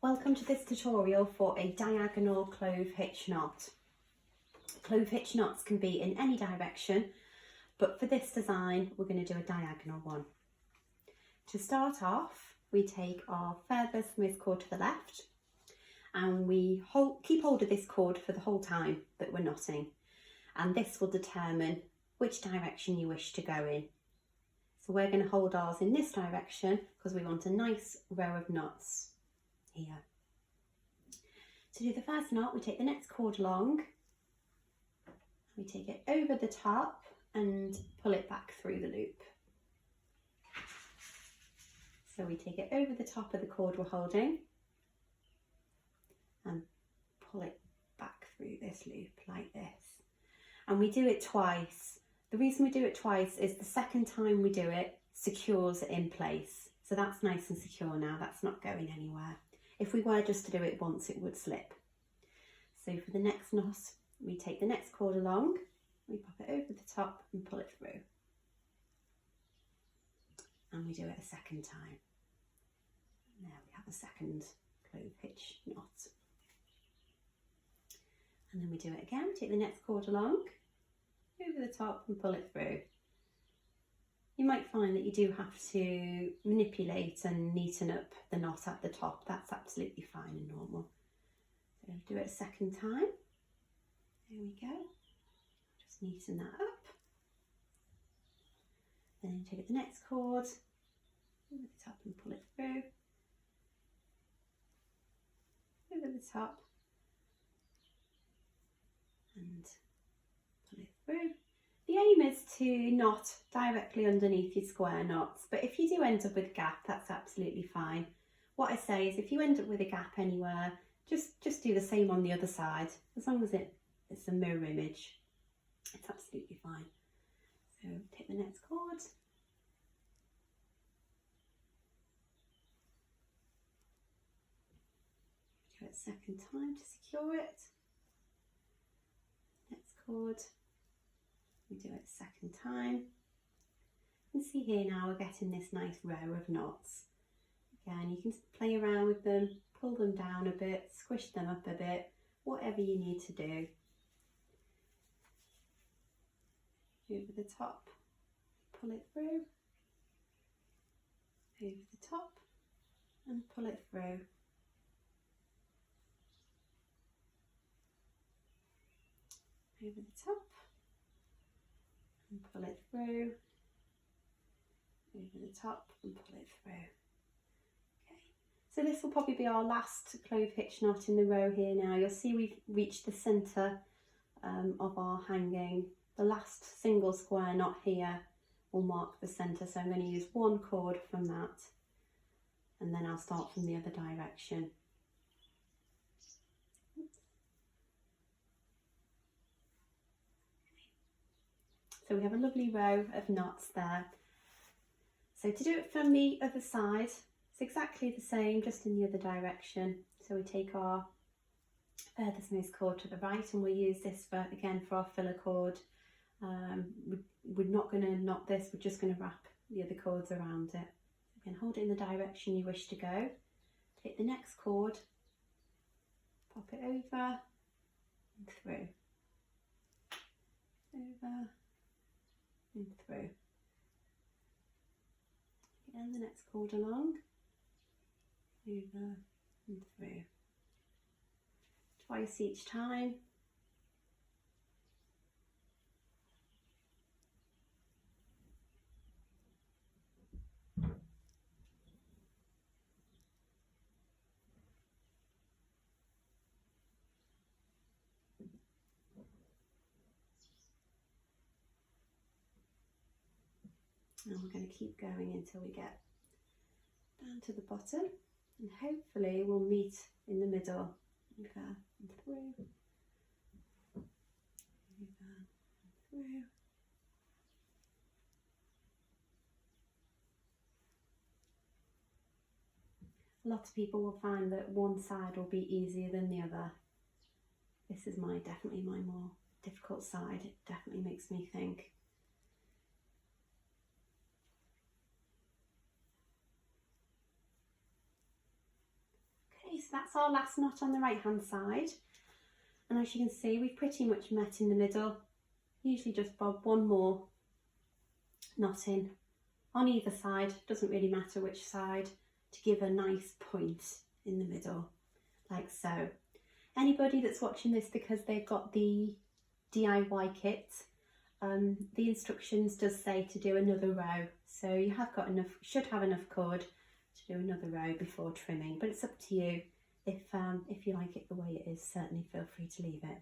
Welcome to this tutorial for a diagonal clove hitch knot. Clove hitch knots can be in any direction, but for this design we're going to do a diagonal one. To start off, we take our furthest most cord to the left and we keep hold of this cord for the whole time that we're knotting, and this will determine which direction you wish to go in. So we're going to hold ours in this direction because we want a nice row of knots here. To do the first knot, we take the next cord along, we take it over the top and pull it back through the loop. So we take it over the top of the cord we're holding and pull it back through this loop like this. And we do it twice. The reason we do it twice is the second time we do it secures it in place. So that's nice and secure now, that's not going anywhere. If we were just to do it once, it would slip. So for the next knot, we take the next cord along, we pop it over the top and pull it through. And we do it a second time. And there we have a second clove hitch knot. And then we do it again, take the next cord along, over the top and pull it through. You might find that you do have to manipulate and neaten up the knot at the top. That's absolutely fine and normal. So do it a second time. There we go. Just neaten that up. Then take the next cord, over the top and pull it through. Over the top and pull it through. The aim is to knot directly underneath your square knots, but if you do end up with a gap, that's absolutely fine. What I say is if you end up with a gap anywhere, just do the same on the other side. As long as it's a mirror image, it's absolutely fine. So take the next cord. Do it a second time to secure it. Next cord. We do it a second time. You can see here now we're getting this nice row of knots. Again, you can play around with them, pull them down a bit, squish them up a bit, whatever you need to do. Over the top, pull it through, over the top and pull it through. Over the top and pull it through, over the top and pull it through. Okay, so this will probably be our last clove hitch knot in the row here now. You'll see we've reached the centre of our hanging. The last single square knot here will mark the centre, so I'm going to use one cord from that and then I'll start from the other direction. So we have a lovely row of knots there. So to do it from the other side, it's exactly the same, just in the other direction. So we take our furthest most cord to the right and we'll use this again for our filler cord. We're not going to knot this, we're just going to wrap the other cords around it. Again, hold it in the direction you wish to go. Take the next cord, pop it over and through. Over and through. Again, the next cord along, over and through. Twice each time. And we're going to keep going until we get down to the bottom, and hopefully we'll meet in the middle. Over and through, over and through. A lot of people will find that one side will be easier than the other. This is definitely my more difficult side. It definitely makes me think. so that's our last knot on the right hand side. And as you can see, we've pretty much met in the middle. Usually just bob one more knot in on either side, doesn't really matter which side, to give a nice point in the middle, like so. Anybody that's watching this because they've got the DIY kit, the instructions does say to do another row, so you have got enough, should have enough cord to do another row before trimming, but it's up to you. If you like it the way it is, certainly feel free to leave it.